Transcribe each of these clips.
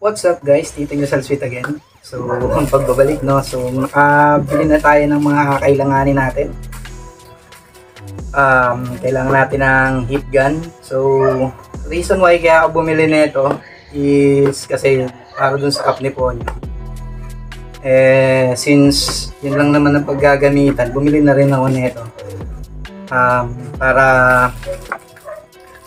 What's up guys, Tito Yusal Sweet again. So, ang pagbabalik no. So, nakabili na tayo ng mga kakailanganin natin. Kailangan natin ng heat gun. So, reason why kaya ako bumili nito is kasi para dun sa Kapnipon. Since yun lang naman ang paggagamitan, bumili na rin ako nito. Para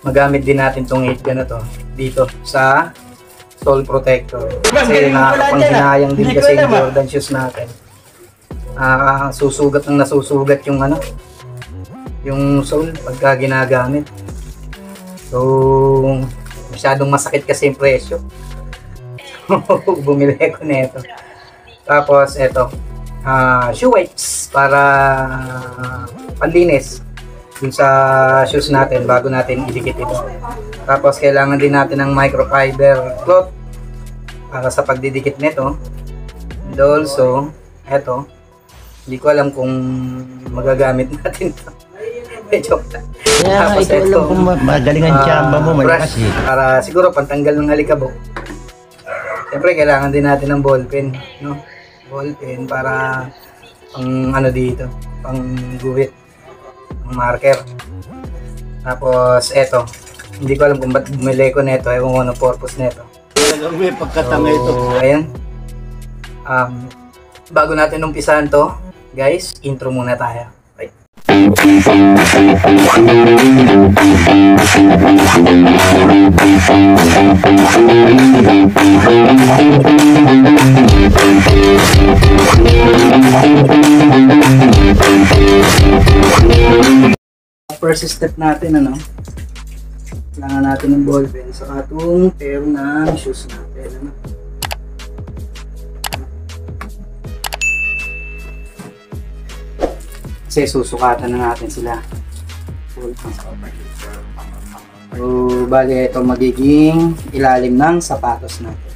magamit din natin tong heat gun na to dito sa Soul Protector. Kasi nakakapanghinayang din kasi yung Jordan shoes natin. Susugat ng nasusugat yung yung sole pagka ginagamit. So, masyadong masakit kasi yung presyo. Bumili ko nito. Tapos, eto. Shoe wipes para panlinis dun sa shoes natin bago natin idikit ito. Tapos, kailangan din natin ng microfiber cloth para sa pagdidikit nito. And also, eto. Hindi ko alam kung magagamit natin ito. Joke lang. Tapos ito, alam kung magaling ang tsamba mo, malakas eh. Para siguro pantanggal ng alikabok. Siyempre, kailangan din natin ng ballpen, no? Ballpen para pang dito, pang guhit, pang marker. Tapos, eto. Hindi ko alam kung ba't bumili ko nito, ewan ko anong purpose nito. Talagang may pagkatanga ito. Ayan. Bago natin umpisahan to, guys, intro muna tayo. Right? First step natin, kailangan natin ng ballpen sa itong pair ng shoes natin. Kasi susukatan na natin sila. So, bali ito magiging ilalim ng sapatos natin.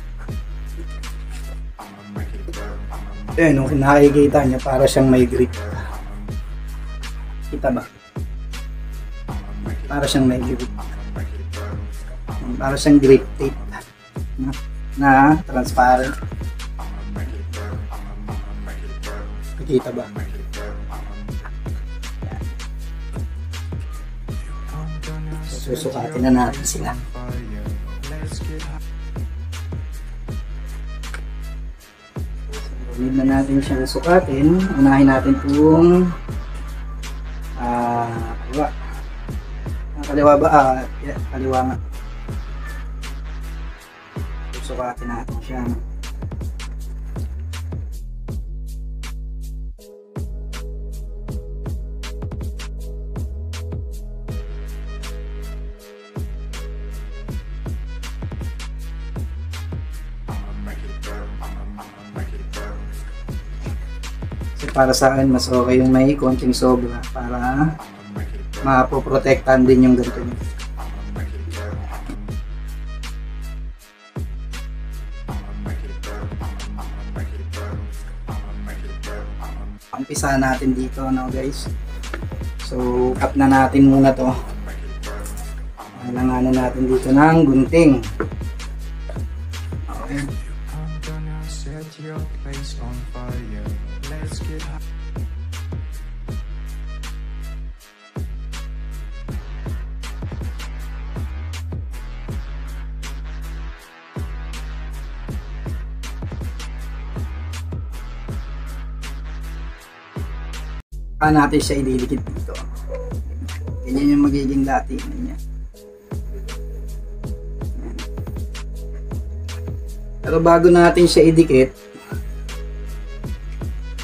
Ayan, kung nakikita nyo, para siyang may grip. Kita ba? Para siyang may grip. Para siyang grip tape na transparent. Kita ba? So, susukatin na natin sila. Need na natin siyang sukatin. Unahin natin itong kaliwa. Kaliwa ba? Kaliwa nga. Susukatin natin siya. Para sa akin, mas okay yung may konting sobra para mapoprotektan din yung ganito. Umpisa natin dito, guys. So, cut na natin muna to. Kailangan natin dito ng gunting. Okay. Natin siya ididikit dito. Ganyan yung magiging datingan niya. Pero bago natin siya idikit,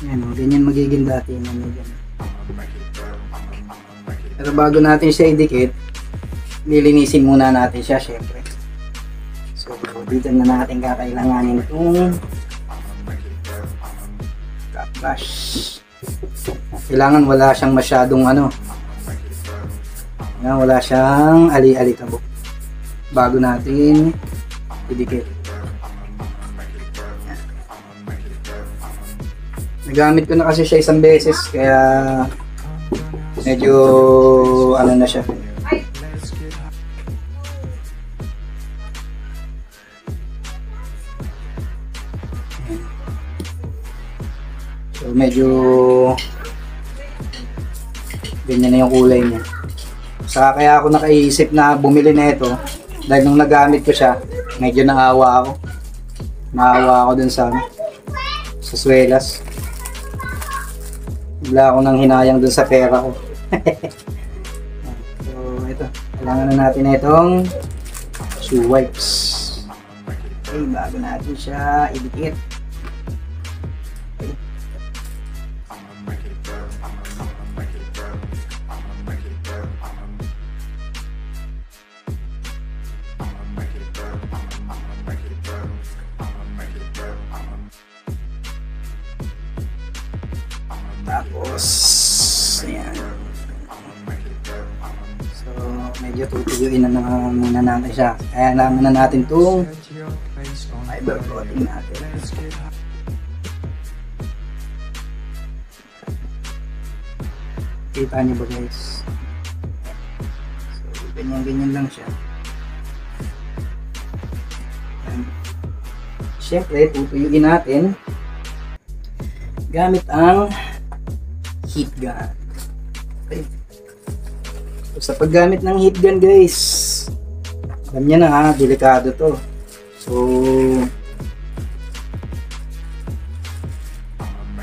ganyan magiging datingan niya. Pero bago natin siya idikit, lilinisin muna natin siya syempre. So dito na natin kakailanganin itong cut brush. Kailangan wala siyang masyadong wala siyang ali-alikabok bago natin idikit. Nagamit ko na kasi siya isang beses kaya medyo na siya. So medyo ganyan na yung kulay niya. Saka kaya ako nakaisip na bumili na ito dahil nung nagamit ko siya, medyo naawa ako. Naawa ako dun sa swelas. Bigla ako nang hinayang dun sa pera ko. So ito, kailangan na natin na itong shoe wipes. Okay, bago natin siya idikit. Tapos, ayan. So, medyo tutuyuin na muna natin siya. Kaya naman na natin itong fiber coating natin. Kita niyo ba guys? So, ganyan-ganyan lang siya. Ayan. Siyempre, tutuyuin natin gamit ang heat gun. Okay. So, sa paggamit ng heat gun guys, alam niya na ha, delikado to. So,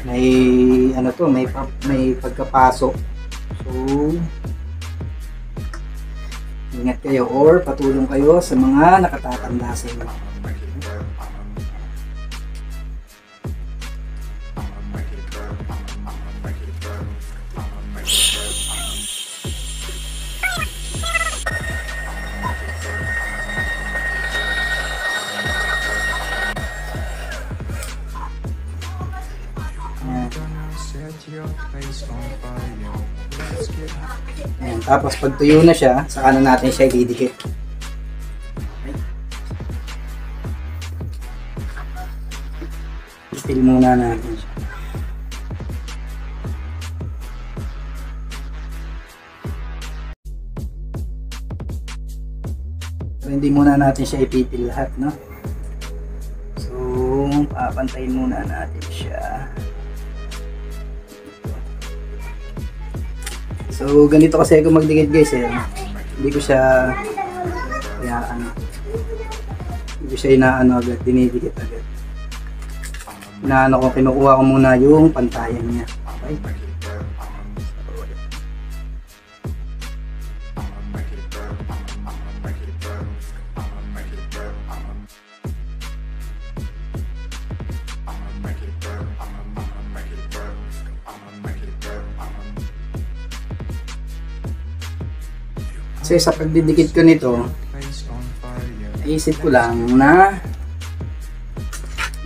may ano to, may pagkapasok. So, ingat kayo or patulong kayo sa mga nakatatanda sa inyo. Ayan, tapos pag tuyo na siya, saka na natin siya ididikit. Okay. Ipil muna natin siya. So, hindi muna natin siya ipipil lahat, no? So, papantayin muna natin siya. So, ganito kasi ako magdikit guys eh. Hindi ko siya inaano agad, dinidikit agad. Inaano ko, kinukuha ko muna yung pantayan niya. Okay? Kasi sa pagdidikit ko nito, naisip ko lang na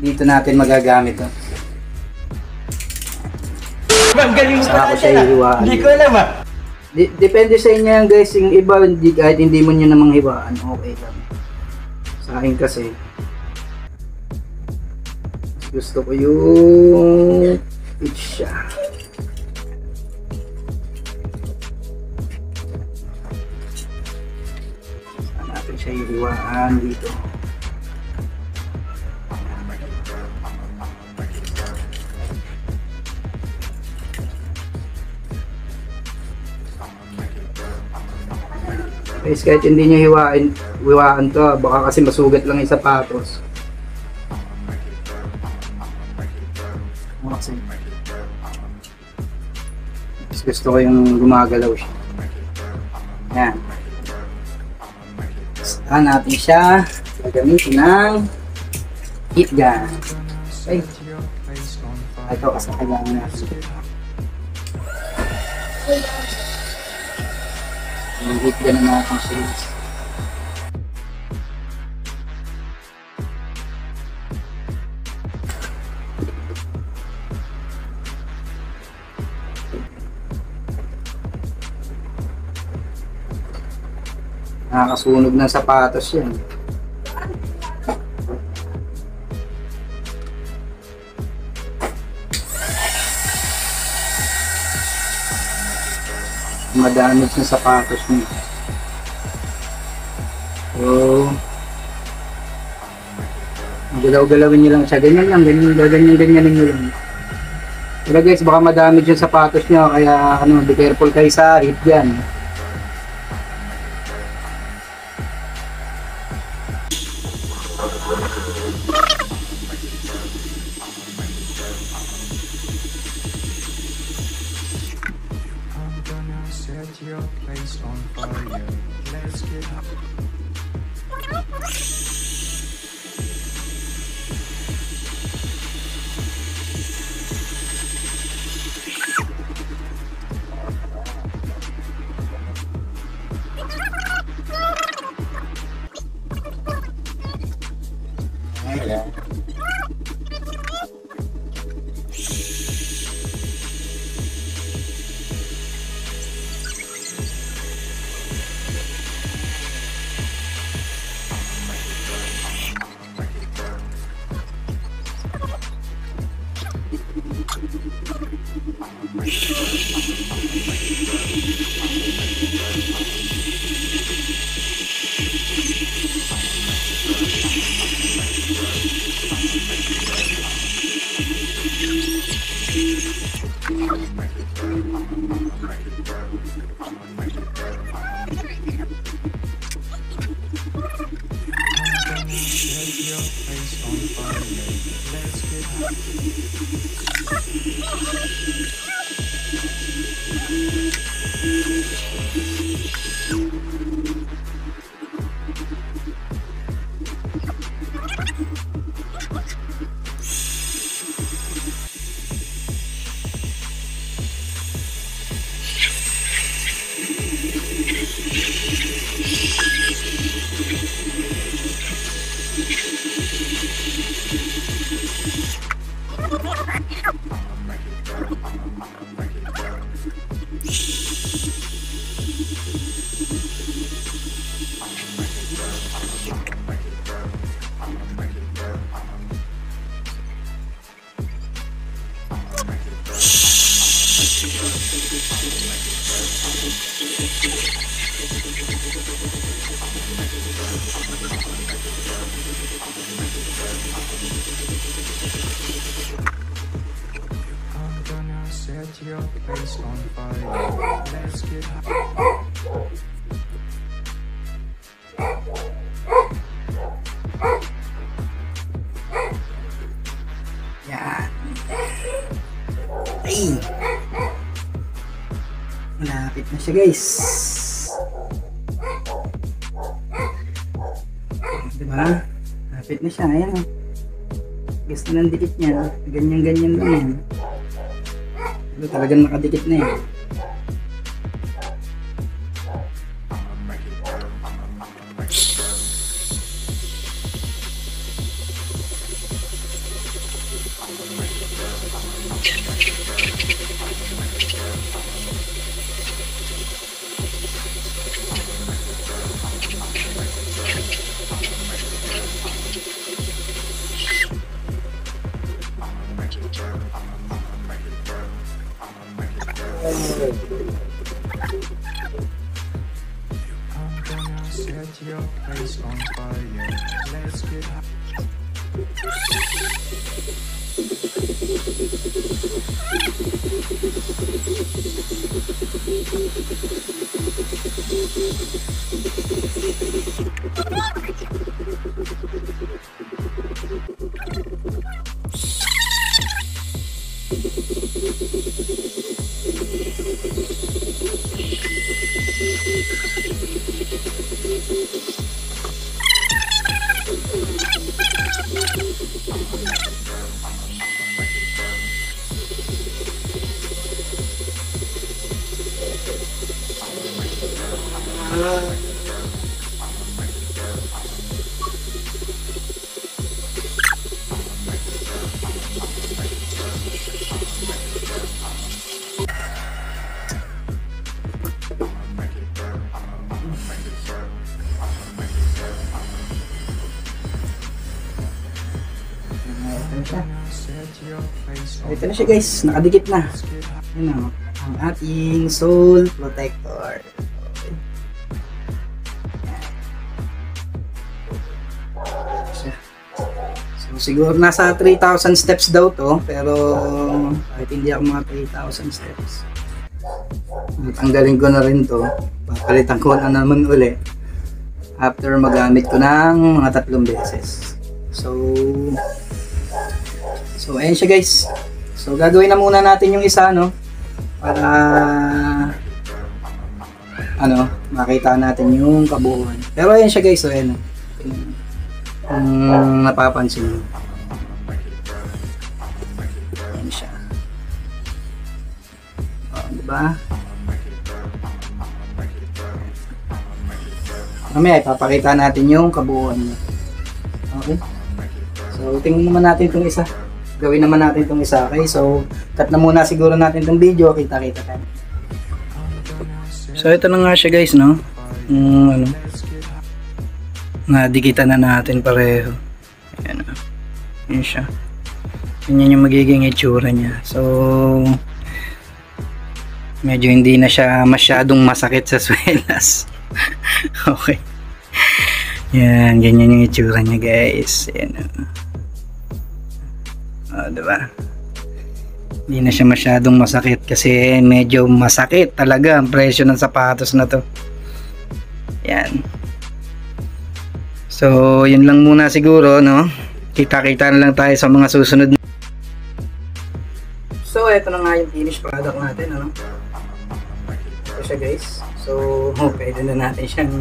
dito natin magagamit to. Magaling mo Saka ko pala siya siya. hiwaan. Hindi ko alam ah. Depende sa inyo yan guys, yung iba kahit hindi mo nyo namang hiwaan, okay lang. Sa akin kasi, gusto ko yung pitch siya. Siya hiwaan dito. Guys, kahit hindi nyo hiwaan to, baka kasi masugat lang yung sapatos. Kasi gusto ko yung gumagalaw siya. Yan. Saan natin siya gagamitin ng heat gun. Okay. Ito kasi kailangan natin. Yung heat gun na natin siya. Nakakasunog ng sapatos yan. Madamage ng sapatos niya. So, galaw-galawin nyo lang siya. Ganyan lang, ganyan nyo lang. Pero guys, baka madamage yung sapatos nyo, kaya ano, be careful kayo sa heat dyan. Yan. Ay! Malapit na siya guys. Diba? Malapit na siya. Ayan o. Gusto ng dikit niya. Ganyan-ganyan lang yan. Ito talagang nakadikit na eh. Set your place on fire. Let's get Ito na siya guys, nakadikit na. Yun o, ang ating sole protector. So siguro nasa 3,000 steps daw to, pero kahit hindi ako mga 3,000 steps. Tanggalin ko na rin to. Papalitan ko na naman uli after magamit ko ng mga 3 beses. So ayan siya guys. So gagawin na muna natin yung isa, no, para makita natin yung kabuuan. Pero ayan siya guys, so ayan, kung napapansin nyo, ayan siya, diba? Mamaya ipapakita natin yung kabuuan niya. Okay, so tingnan naman natin itong isa. Gawin naman natin itong isa. Okay, so cut na muna siguro natin itong video. Kita-kita tayo. So ito na nga siya guys, no? Nadikitan na natin pareho. Ayan, yun siya. Yan yung magiging itsura niya. So medyo hindi na siya masyadong masakit sa swelas. Okay. Yan, ganyan yung itsura niya guys. Ayan. Diba? Hindi na siya masyadong masakit kasi medyo masakit talaga ang presyo ng sapatos na to. Yan. So, yun lang muna siguro, no? Kita-kita na lang tayo sa mga susunod. So, ito na nga yung finished product natin, ano? Ito siya guys. So, pwede na natin siyang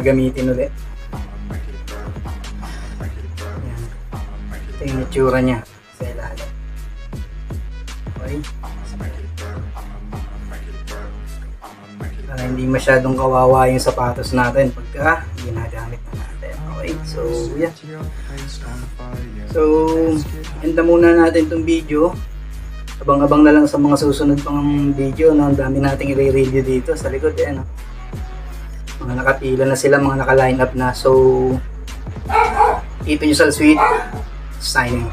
gamitin ulit. Ito yung itsura niya sa ilalim. Okay. Para hindi masyadong kawawa yung sapatos natin pagka ginagamit na natin. Okay, so yeah. So, enda muna natin itong video. Abang-abang na lang sa mga susunod pang video, no? Ang dami nating i-review dito sa likod. Ayan, no? Mga nakapila na sila, mga naka-line up na. So, keep yourself sweet. Signing.